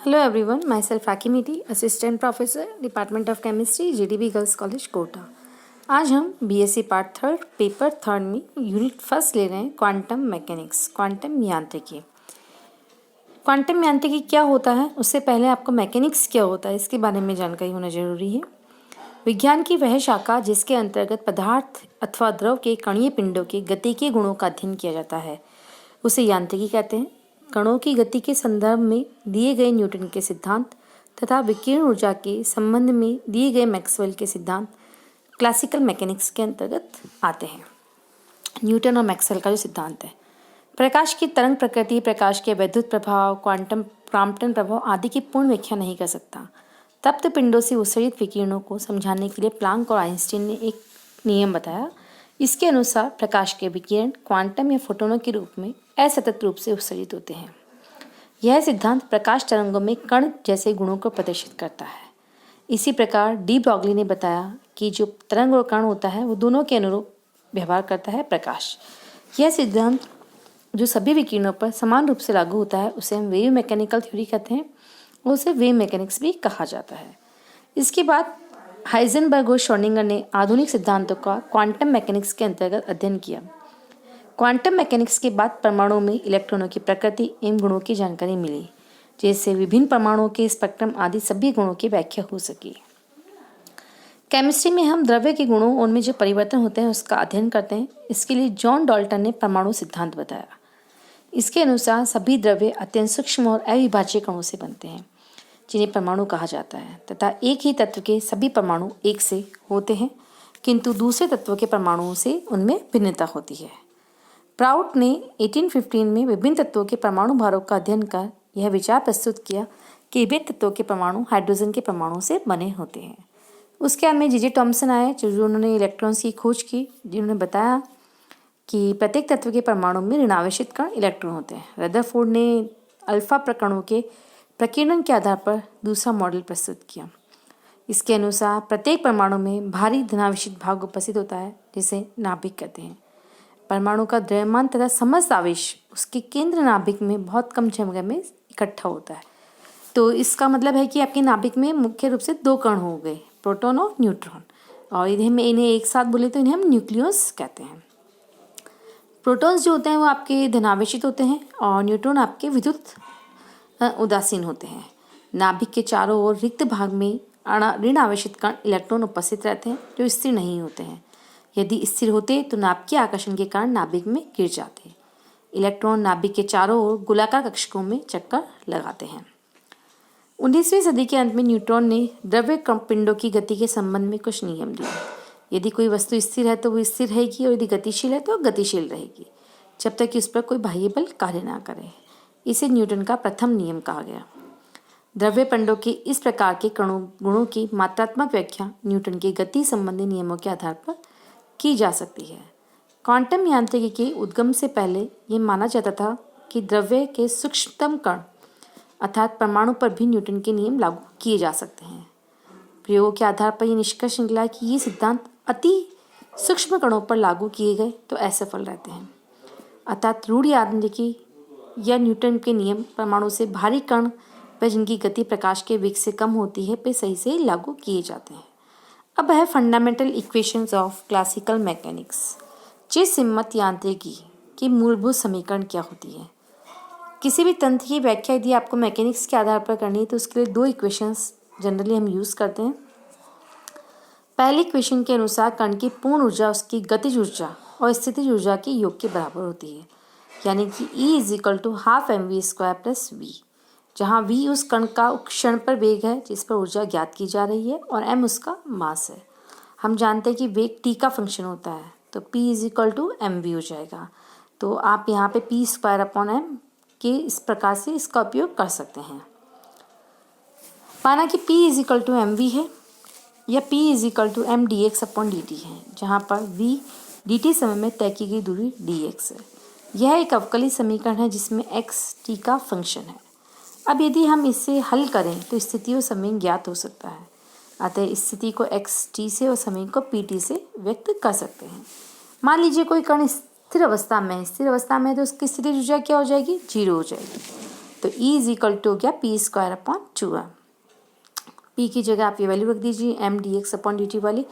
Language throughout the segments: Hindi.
Hello everyone, myself Raki Miti, Assistant Professor, Department of Chemistry, JDB Girls College, Kota. आज हम BSc part third paper third में यूनिट फर्स्ट ले रहे हैं क्वांटम मैकेनिक्स, क्वांटम यांत्रिकी। क्वांटम यांत्रिकी क्या होता है, उससे पहले आपको मैकेनिक्स क्या होता है इसके बारे में जानकारी होना जरूरी है। विज्ञान की वह शाखा जिसके अंतर्गत पदार्थ अथवा द्रव के कणीय पिंडों के गतिकीय गुणों का अध्ययन किया जाता है उसे यांत्रिकी कहते हैं। कणों की गति के संदर्भ में दिए गए न्यूटन के सिद्धांत तथा विकिरण ऊर्जा के संबंध में दिए गए मैक्सवेल के सिद्धांत क्लासिकल मैकेनिक्स के अंतर्गत आते हैं। न्यूटन और मैक्सवेल का जो सिद्धांत है, प्रकाश की तरंग प्रकृति, प्रकाश के वैद्युत प्रभाव, क्वांटम प्रभाव आदि की पूर्ण व्याख्या नहीं कर सकता। तप्त पिंडों से उत्सर्जित विकिरणों को समझाने के लिए प्लांक और आइंस्टीन ने एक नियम बताया। इसके अनुसार प्रकाश के विकिरण क्वांटम या फोटोनों के रूप में असतत रूप से उत्सर्जित होते हैं। यह सिद्धांत प्रकाश तरंगों में कण जैसे गुणों को प्रदर्शित करता है। इसी प्रकार डी ब्रॉगली ने बताया कि जो तरंग और कण होता है वो दोनों के अनुरूप व्यवहार करता है प्रकाश। यह सिद्धांत जो सभी विकिरणों पर समान रूप से लागू होता है उसे हम वेव मैकेनिकल थ्योरी कहते हैं और उसे वेव मैकेनिक्स भी कहा जाता है। इसके बाद हाइजेनबर्ग और श्रोडिंगर ने आधुनिक सिद्धांतों का क्वांटम मैकेनिक्स के अंतर्गत अध्ययन किया। क्वांटम मैकेनिक्स के बाद परमाणु में इलेक्ट्रॉनों की प्रकृति एवं गुणों की जानकारी मिली, जिससे विभिन्न परमाणुओं के स्पेक्ट्रम आदि सभी गुणों की व्याख्या हो सकी। केमिस्ट्री में हम द्रव्य के गुणों उनमें जो परिवर्तन होते हैं उसका अध्ययन करते हैं। इसके लिए जॉन डाल्टन ने परमाणु सिद्धांत बताया। इसके अनुसार सभी द्रव्य अत्यंत सूक्ष्म और अविभाज्य कणों से बनते हैं जिन्हें परमाणु कहा जाता है, तथा एक ही तत्व के सभी परमाणु एक से होते हैं किंतु दूसरे तत्वों के परमाणुओं से उनमें भिन्नता होती है। प्राउट ने 1815 में विभिन्न तत्वों के परमाणु भारों का अध्ययन कर यह विचार प्रस्तुत किया कि विभिन्न तत्वों के परमाणु हाइड्रोजन के परमाणु से बने होते हैं। उसके बाद में जे थॉमसन आए जो उन्होंने इलेक्ट्रॉन्स की खोज की, जिन्होंने बताया कि प्रत्येक तत्व के परमाणु में ऋणावेशित कण इलेक्ट्रॉन होते हैं। रदरफोर्ड ने अल्फा प्रकरणों के प्रकीर्णन के आधार पर दूसरा मॉडल प्रस्तुत किया। इसके अनुसार प्रत्येक परमाणु में भारी धनावेशित भाग उपस्थित होता है जिसे नाभिक कहते हैं। परमाणु का द्रव्यमान तथा समस्त आवेश उसके केंद्र नाभिक में बहुत कम जगह में इकट्ठा होता है। तो इसका मतलब है कि आपके नाभिक में मुख्य रूप से दो कण हो गए, प्रोटॉन और न्यूट्रॉन, और इन्हें एक साथ बोले तो इन्हें हम न्यूक्लियस कहते हैं। प्रोटॉन्स जो होते हैं वो आपके धनावेशित होते हैं और न्यूट्रॉन आपके विद्युत उदासीन होते हैं। नाभिक के चारों ओर रिक्त भाग में ऋण आवेशित कण इलेक्ट्रॉन उपस्थित रहते हैं जो स्थिर नहीं होते हैं। यदि स्थिर होते तो नाभिक के आकर्षण के कारण नाभिक में गिर जाते। इलेक्ट्रॉन नाभिक के चारों ओर गोलाकार कक्षकों में चक्कर लगाते हैं। 19वीं सदी के अंत में न्यूटन ने द्रव्य पिंडों की गति के संबंध में कुछ नियम दिए। यदि कोई वस्तु स्थिर है तो वो स्थिर रहेगी और यदि गतिशील है तो गतिशील रहेगी जब तक कि उस पर कोई बाह्य बल कार्य ना करे। इसे न्यूटन का प्रथम नियम कहा गया। द्रव्य पिंडों के इस प्रकार के गुणों की मात्रात्मक व्याख्या न्यूटन के गति संबंधी नियमों के आधार पर की जा सकती है। क्वांटम यांत्रिकी के उद्गम से पहले ये माना जाता था कि द्रव्य के सूक्ष्मतम कण अर्थात परमाणु पर भी न्यूटन के नियम लागू किए जा सकते हैं। प्रयोगों के आधार पर यह निष्कर्ष निकला कि ये सिद्धांत अति सूक्ष्म कणों पर लागू किए गए तो असफल रहते हैं। अर्थात रूढ़ यांत्रिकी या न्यूटन के नियम परमाणु से भारी कण पर जिनकी गति प्रकाश के वेग से कम होती है पे सही से लागू किए जाते हैं। अब है fundamental equations of classical mechanics. चिरसिम्मत यांत्रिकी की मूलभूत समीकरण क्या होती है। किसी भी तंत्र की व्याख्या यदि आपको मैकेनिक्स के आधार पर करनी है तो उसके लिए दो इक्वेशंस जनरली हम यूज़ करते हैं। पहली इक्वेशन के अनुसार कण की पूर्ण ऊर्जा उसकी गतिज ऊर्जा और स्थितिज ऊर्जा के योग के बराबर होती है, यानी कि E = ½ mv² + v, जहाँ v उस कण का क्षण पर वेग है जिस पर ऊर्जा ज्ञात की जा रही है और m उसका मास है। हम जानते हैं कि वेग t का फंक्शन होता है तो P = mv हो जाएगा। तो आप यहाँ पे p² m के इस प्रकार से इसका उपयोग कर सकते हैं। माना कि P = mv है या P = mdx/dt है, जहाँ पर v dt समय में तय की गई दूरी dx है। यह एक अवकली समीकरण है जिसमें x t का फंक्शन है। अब यदि हम इसे हल करें तो स्थिति और समय ज्ञात हो सकता है। अतः इस स्थिति को x t से और समय को p t से व्यक्त कर सकते हैं। मान लीजिए कोई कण स्थिर अवस्था में है तो उसकी स्थितिज ऊर्जा क्या हो जाएगी, 0 हो जाएगी। तो E इज इक्वल टू हो गया P square upon 2m। P की जगह आप ये वैल्यू रख दीजिए m d x upon d t वाली।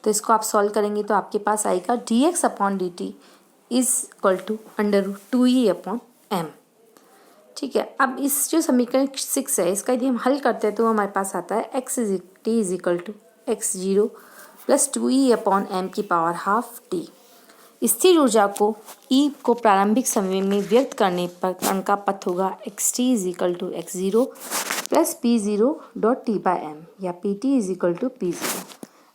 तो इसको आप सॉल्व करेंगे तो आपके पास आएगा d x upon d t is equal to √2e upon m. ठीक है, अब इस जो समीकरण 6 है इसका यदि हम हल करते हैं तो हमारे पास आता है x is t is equal to x0 plus 2e upon m की पावर हाफ टी। स्थिर ऊर्जा को E को प्रारंभिक समय में व्यक्त करने पर कण का पथ होगा xt is equal to x0 प्लस p0 dot t by m या pt is equal to p0।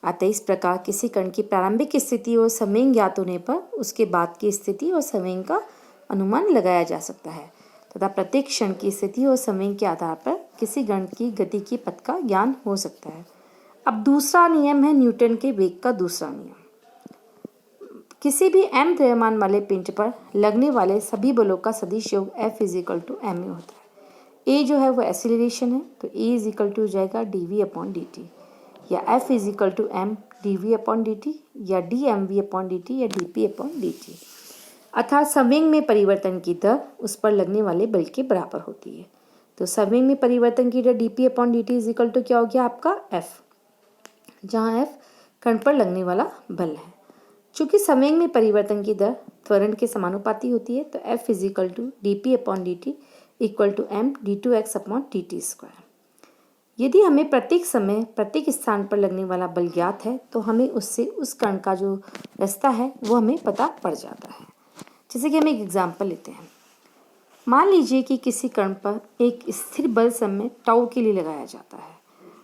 अतः इस प्रकार किसी कण की प्रारंभिक स्थिति और समय ज्ञात होने पर उसके बाद की स्थिति और समय का अनुमान लगाया जा सकता है तथा प्रत्येक क्षण की स्थिति और समय के आधार पर किसी कण की गति की पथ का ज्ञान हो सकता है। अब दूसरा नियम है न्यूटन के वेग का दूसरा नियम। किसी भी m द्रव्यमान वाले पिंड पर लगने वाले सभी बलों का सदिश योग F is equal to m में होता है। A जो है वो एक्सीलरेशन है तो A इज इक्वल टू हो जाएगा dv अपॉन dt या F is equal to m dv upon dt या dmv अपॉन dt या dp अपॉन dt। अर्थात संवेग में परिवर्तन की दर उस पर लगने वाले बल के बराबर होती है। तो संवेग में परिवर्तन की दर dp upon dt is equal to क्या हो गया आपका F, जहाँ F कण पर लगने वाला बल है। चूंकि संवेग में परिवर्तन की दर त्वरण के समानुपाती होती है तो F is equal to dp upon dt equal to m d2x upon dt square. यदि हमें प्रत्येक समय प्रत्येक स्थान पर लगने वाला बल ज्ञात है तो हमें उससे उस कण का जो रास्ता है वो हमें पता पड़ जाता है। जैसे कि हम एक एग्जाम्पल लेते हैं। मान लीजिए कि किसी कण पर एक स्थिर बल समय टाउ के लिए लगाया जाता है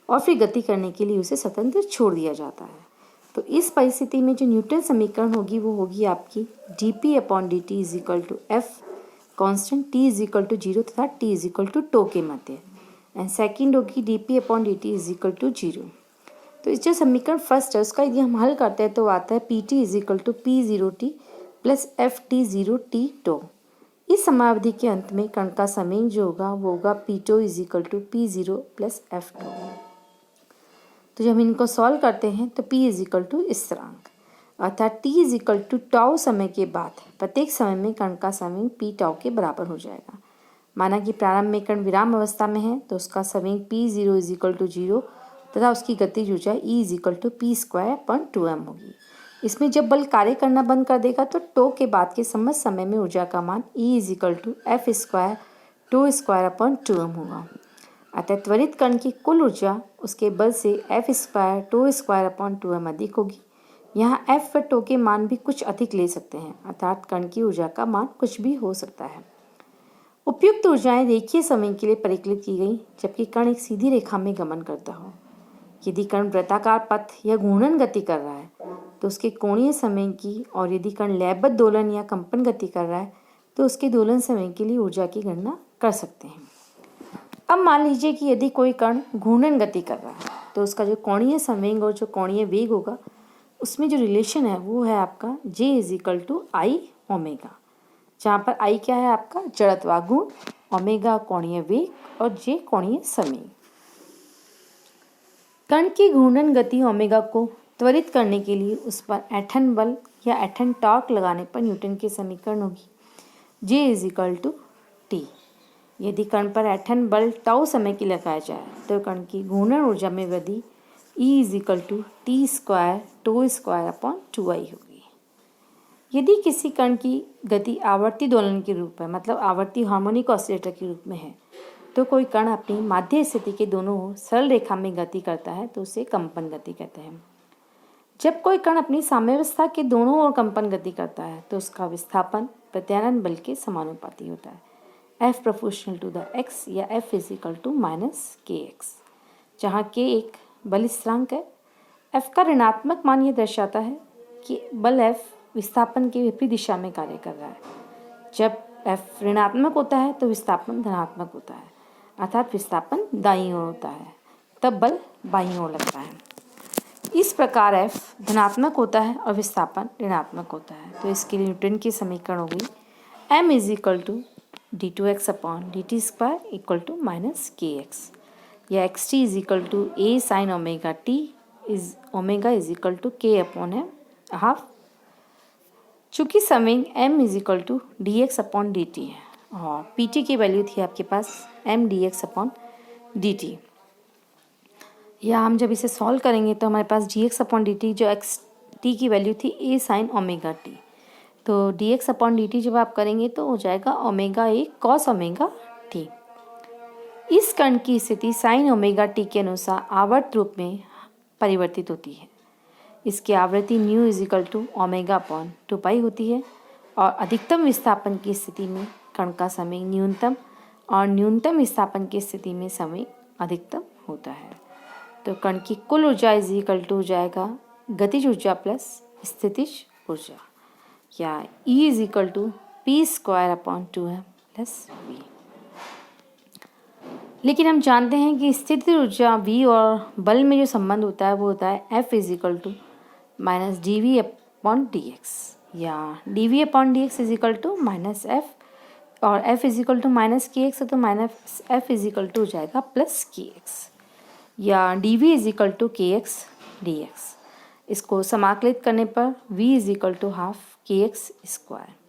और फिर गति करने के लिए उसे स्वतंत्र छोड़ दिया जाता है। तो इस परिस्थिति में जो न्यूटन समीकरण होगी वो होगी आपकी dp upon dt is equal to F constant t is equal to 0 तथा t is equal to tau के मध्य एंड सेकेंड होगी dp upon dt is equal to 0। तो इस जो समीकरण फर्स्ट है उसका यदि हम हल करते हैं तो आता है pt is equal to p0t plus ft0t tau. इस समावधि के अंत में कण का समय जो होगा वो होगा p tau is equal to p0 plus f tau. तो जब हम इनको सॉल्व करते हैं तो p इज इक्वल टू स्थिरांक अर्थात t is equal to tau समय के बाद प्रत्येक समय में कण का समय p टाउ के बराबर हो जाएगा। माना कि प्रारंभ में कण विराम अवस्था में है तो उसका समय p0 इज इक्वल टू 0 तथा उसकी गतिज ऊर्जा E is equal to p square upon 2m होगी। इसमें जब बल कार्य करना बंद कर देगा तो टो के बाद के समस्त समय में ऊर्जा का मान E is equal to F square tau square upon 2m होगा। अतः त्वरित कण की कुल ऊर्जा उसके बल से F square tau square upon 2m अधिक होगी। यहाँ एफ व टो के मान भी कुछ अधिक ले सकते हैं अर्थात कण की ऊर्जा का मान कुछ भी हो सकता है। उपयुक्त ऊर्जाएं रेखीय समय के लिए परिकलित की गई जबकि कण एक सीधी रेखा में गमन करता हो। यदि कण वृत्ताकार पथ या घूर्णन गति कर रहा है तो उसके कोणीय समय की और यदि कण लयबद्ध दोलन या कंपन गति कर रहा है तो उसके दोलन समय के लिए ऊर्जा की गणना कर सकते हैं। अब मान लीजिए कि यदि कोई कण घूर्णन गति कर रहा है तो उसका जो कोणीय संवेग और जो कोणीय वेग होगा उसमें जो रिलेशन है वो है आपका J is equal to I omega, जहाँ पर I क्या है आपका जड़त्वागुण, ओमेगा कोणीय वेग और J कोणीय संवेग। कण की घूर्णन गति ओमेगा को त्वरित करने के लिए उस पर ऐंठन बल या ऐंठन टॉर्क लगाने पर न्यूटन की समीकरण होगी J is equal to T. यदि कण पर ऐंठन बल टाउ समय की लगाया जाए तो कण की घूर्णन ऊर्जा में वृद्धि E is equal to T square tau square upon 2i होगी। यदि किसी कण की गति आवर्ती दोलन के रूप में मतलब आवर्ती हार्मोनिक ऑसिलेटर के रूप में है तो कोई कण अपनी माध्य स्थिति के दोनों ओर सरल रेखा में गति करता है तो उसे कंपन गति कहते हैं। जब कोई कण अपनी साम्यावस्था के दोनों ओर कंपन गति करता है तो उसका विस्थापन प्रत्यानयन बल के समानुपाती होता है F proportional to the x या F is equal to minus kx, जहाँ k एक बल स्थिरांक है। F का ऋणात्मक मान यह दर्शाता है कि बल F विस्थापन के विपरीत दिशा में कार्य कर रहा है। जब F ऋणात्मक होता है तो विस्थापन धनात्मक होता है अर्थात विस्थापन दाईं ओर होता है तब बल बाईं ओर लगता है। इस प्रकार F धनात्मक होता है और विस्थापन ऋणात्मक होता है तो इसके लिए न्यूटन की समीकरण हो गई m is equal to d2x upon dt square equal to minus kx या xt is equal to a sine omega t is omega is equal to k upon m half. चूँकि समय m is equal to dx upon dt है और पीटी की वैल्यू थी आपके पास m d x upon d t. या हम जब इसे सॉल्व करेंगे तो हमारे पास d x upon d T जो एक्स टी की वैल्यू थी ए साइन ओमेगा टी, तो D x upon d T जब आप करेंगे तो हो जाएगा omega a cos omega T. इस कण की स्थिति साइन ओमेगा टी के अनुसार आवर्त रूप में परिवर्तित होती है। इसकी आवृत्ति nu is equal to omega upon 2 होती है और अधिकतम विस्थापन की स्थिति में कण का समय न्यूनतम और न्यूनतम विस्थापन की स्थिति में समय अधिकतम होता है। तो कण की कुल ऊर्जा इज इक्वल टू हो जाएगा गतिज ऊर्जा प्लस स्थितिज ऊर्जा, या E is equal to p square upon 2m plus V. लेकिन हम जानते हैं कि स्थितिज ऊर्जा V और बल में जो संबंध होता है वो होता है F is equal to minus D V upon D X, या D V upon D X is equal to minus F और F is equal to minus K X, तो minus F is equal to हो जाएगा प्लस के एक्स, या D V is equal to K X D X. इसको समाकलित करने पर V is equal to half के एक्स स्क्वायर।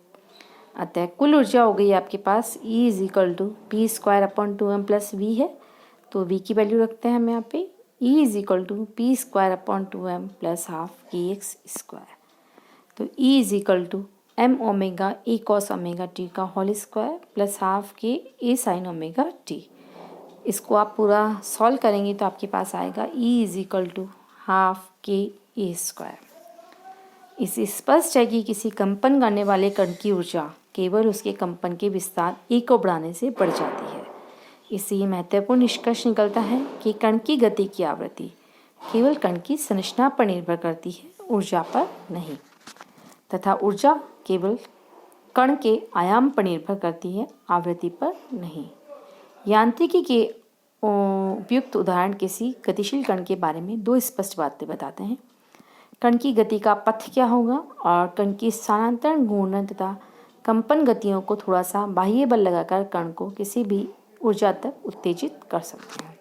अतः कुल ऊर्जा हो गई आपके पास E is equal to p square upon 2m plus V है, तो V की वैल्यू रखते हैं हम यहाँ पे E is equal to p square upon 2m plus half के एक्स स्क्वायर। तो E is equal to m omega a cos omega t का whole square plus half k a sine omega T. इसको आप पूरा सॉल्व करेंगे तो आपके पास आएगा E is equal to half k a square. इससे स्पष्ट है कि किसी कंपन करने वाले कण की ऊर्जा केवल उसके कंपन के विस्तार ए को बढ़ाने से बढ़ जाती है। इससे ये महत्वपूर्ण निष्कर्ष निकलता है कि कण की गति की आवृत्ति केवल कण की संरचना पर निर्भर करती है, ऊर्जा पर नहीं, तथा ऊर्जा केवल कण के आयाम पर निर्भर करती है, आवृत्ति पर नहीं। यांत्रिकी के उपयुक्त उदाहरण किसी गतिशील कण के बारे में दो स्पष्ट बातें बताते हैं। कण की गति का पथ क्या होगा और कण की स्थानांतरण घूर्णन तथा कंपन गतियों को थोड़ा सा बाह्य बल लगाकर कण को किसी भी ऊर्जा तक उत्तेजित कर सकते हैं।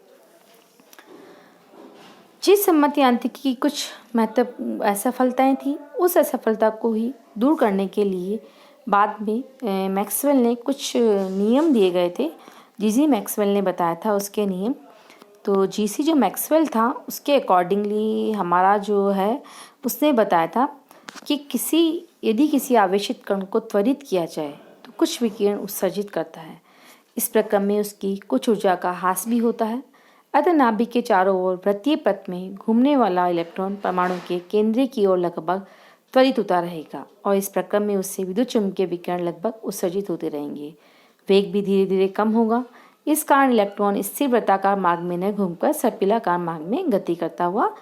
जिस सम्मत यांत्रिकी की कुछ महत्व असफलताएं थी, उस असफलता को ही दूर करने के लिए बाद में मैक्सवेल ने कुछ नियम दिए गए थे। जीसी मैक्सवेल ने बताया था उसके नियम। तो जीसी जो मैक्सवेल था उसके अकॉर्डिंगली हमारा जो है उसने बताया था कि यदि किसी आवेशित कण को त्वरित किया जाए तो कुछ विकिरण उत्सर्जित करता है। इस प्रक्रम में उसकी कुछ ऊर्जा का ह्रास भी होता है। अतः नाभिक के चारों ओर वृत्तीय पथ में घूमने वाला इलेक्ट्रॉन परमाणु के केंद्र की ओर लगभग त्वरित होता रहेगा और इस प्रक्रम में उससे विद्युत चुम्बकीय विकिरण लगभग उत्सर्जित होते रहेंगे। वेग भी धीरे धीरे कम होगा। इस कारण इलेक्ट्रॉन स्थिर वृत्ताकार मार्ग में न घूमकर सर्पिलाकार मार्ग में गति करता हुआ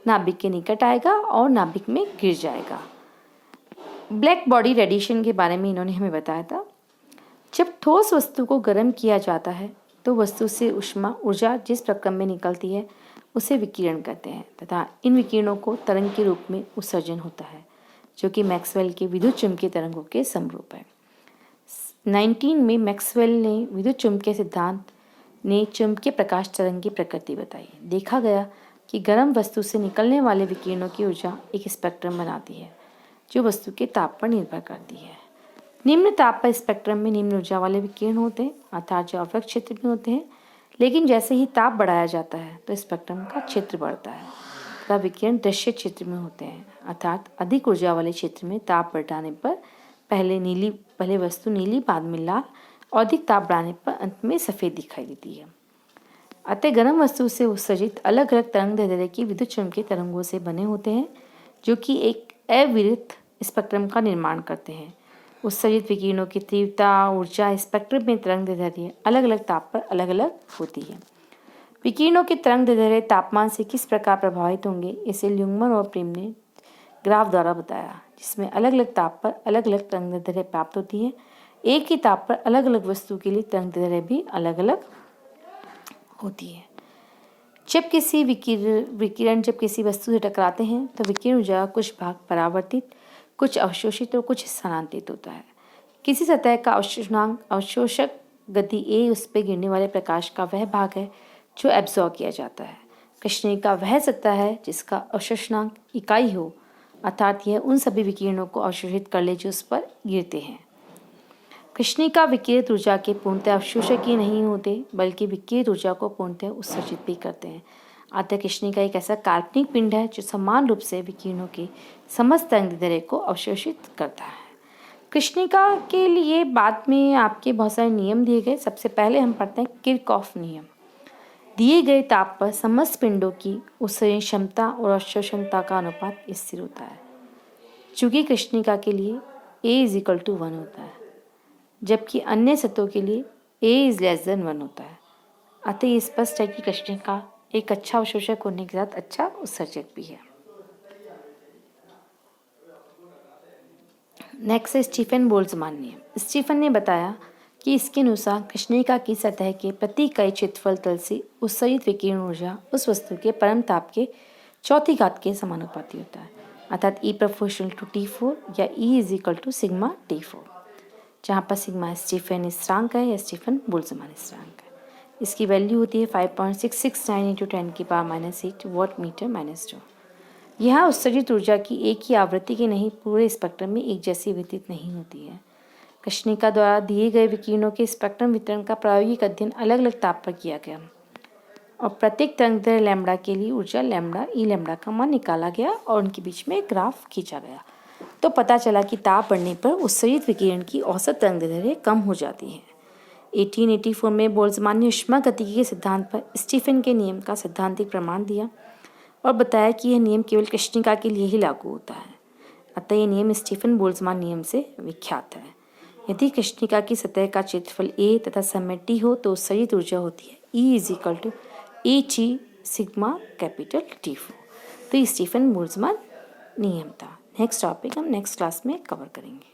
नाभिक के निकट आएगा और नाभिक में गिर जाएगा। ब्लैक बॉडी रेडिएशन के बारे में इन्होंने हमें बताया था। जब ठोस वस्तु को गर्म किया जाता है तो वस्तु से ऊष्मा ऊर्जा जिस प्रक्रम में निकलती है उसे विकिरण कहते हैं तथा इन विकिरणों को तरंग के रूप में उत्सर्जन होता है, जो कि मैक्सवेल के विद्युत चुम्बकीय तरंगों के समरूप है। 19 में मैक्सवेल ने विद्युत चुम्बकीय सिद्धांत ने चुम्बकीय प्रकाश तरंग की प्रकृति बताई। देखा गया कि गर्म वस्तु से निकलने वाले विकिरणों की ऊर्जा एक स्पेक्ट्रम बनाती है जो वस्तु के ताप पर निर्भर करती है। निम्न ताप पर स्पेक्ट्रम में निम्न ऊर्जा वाले विकिरण होते हैं, अर्थात जो अवरक्त क्षेत्र में होते हैं। लेकिन जैसे ही ताप बढ़ाया जाता है तो स्पेक्ट्रम का क्षेत्र बढ़ता है तथा विकिरण दृश्य क्षेत्र में होते हैं, अर्थात अधिक ऊर्जा वाले क्षेत्र में ताप बढ़ाने पर पहले वस्तु नीली, बाद में लाल और अधिक ताप बढ़ाने पर अंत में सफ़ेद दिखाई देती है। अतः गर्म वस्तु से उत्सर्जित अलग अलग तरंग दैर्ध्य की विद्युत चुम्बकीय तरंगों से बने होते हैं, जो कि एक अविरत स्पेक्ट्रम का निर्माण करते हैं। उत्सर्जित विकिरणों की तीव्रता ऊर्जा स्पेक्ट्रम में तरंग दैर्ध्य अलग अलग ताप पर अलग अलग होती है। विकिरणों के तरंग दैर्ध्य तापमान से किस प्रकार प्रभावित होंगे, इसे ल्यूंगमन और प्रिम ने ग्राफ द्वारा बताया, जिसमें अलग अलग ताप पर अलग अलग तरंग दैर्ध्य प्राप्त होती है। एक ही ताप पर अलग अलग वस्तु के लिए तरंग दैर्ध्य भी अलग अलग होती है। जब किसी विकिरण जब किसी वस्तु से टकराते हैं तो विकिरण ऊर्जा कुछ भाग परावर्तित, कुछ अवशोषित और कुछ स्थानांतरित होता है। किसी सतह का अवशोषक गति ए उस पर गिरने वाले प्रकाश का वह भाग है जो एब्जॉर्ब किया जाता है। कृष्णिका वह सतह है जिसका अवशोषणांक इकाई हो, अर्थात यह उन सभी विकिरणों को अवशोषित कर ले जो उस पर गिरते हैं। कृष्णिका विकिरित ऊर्जा के पूर्णतः अवशोषक ही नहीं होते बल्कि विकिरित ऊर्जा को पूर्णतः उत्सर्जित भी करते हैं। अतः कृष्णिका एक ऐसा काल्पनिक पिंड है जो समान रूप से विकिरणों के समस्त तरंगदैर्घ्य को अवशोषित करता है। कृष्णिका के लिए बाद में आपके बहुत सारे नियम दिए गए। सबसे पहले हम पढ़ते हैं किरचॉफ नियम। दिए गए ताप पर समस्त पिंडों की उत्सर्जन क्षमता और अवशोषणता का अनुपात स्थिर होता है। चूंकि कृष्णिका के लिए A=1 होता है जबकि अन्य सतहों के लिए A<1 होता है। अतः ये स्पष्ट है कि कृष्णिका एक अच्छा अवशोषक होने के साथ अच्छा उत्सर्जक भी है। नेक्स्ट है स्टीफन बोल्ट्जमान नियम। स्टीफन ने बताया कि इसके अनुसार कृष्णिका की सतह के प्रति इकाई क्षेत्रफल तल से उत्सर्जित विकिरण ऊर्जा उस वस्तु के परम ताप के चौथी घात के समानुपाती होता है, अर्थात E∝T4 या E=σ T4, जहाँ पर सिग्मा स्टीफन स्थिरांक है या स्टीफन बोल्ट्जमान स्थिरांक है। इसकी वैल्यू होती है 5.669 × 10⁻⁸ वाट मीटर -2। यह उत्सर्जित ऊर्जा की एक ही आवृत्ति की नहीं पूरे स्पेक्ट्रम में एक जैसी वितरित नहीं होती है। कृष्णिका द्वारा दिए गए विकिरणों के स्पेक्ट्रम वितरण का प्रायोगिक अध्ययन अलग अलग ताप पर किया गया और प्रत्येक तरंगदैर्घ्य लैम्ब्डा के लिए ऊर्जा लैम्ब्डा ई लैम्ब्डा का मान निकाला गया और उनके बीच में एक ग्राफ खींचा गया। तो पता चला कि ताप बढ़ने पर उत्सर्जित विकिरण की औसत तरंगदैर्घ्य कम हो जाती है। 1884 में बोल्ट्जमान ने ऊष्मागतिकी के सिद्धांत पर स्टीफन के नियम का सैद्धांतिक प्रमाण दिया और बताया कि यह नियम केवल कृष्णिका के लिए ही लागू होता है। अतः यह नियम स्टीफन बोल्ट्जमान नियम से विख्यात है। यदि कृष्णिका की सतह का क्षेत्रफल A तथा समय T हो तो उत्सर्जित ऊर्जा होती है E=Hc⁻T4। तो ये स्टीफन बोल्ट्जमान नियम था। नेक्स्ट टॉपिक हम नेक्स्ट क्लास में कवर करेंगे।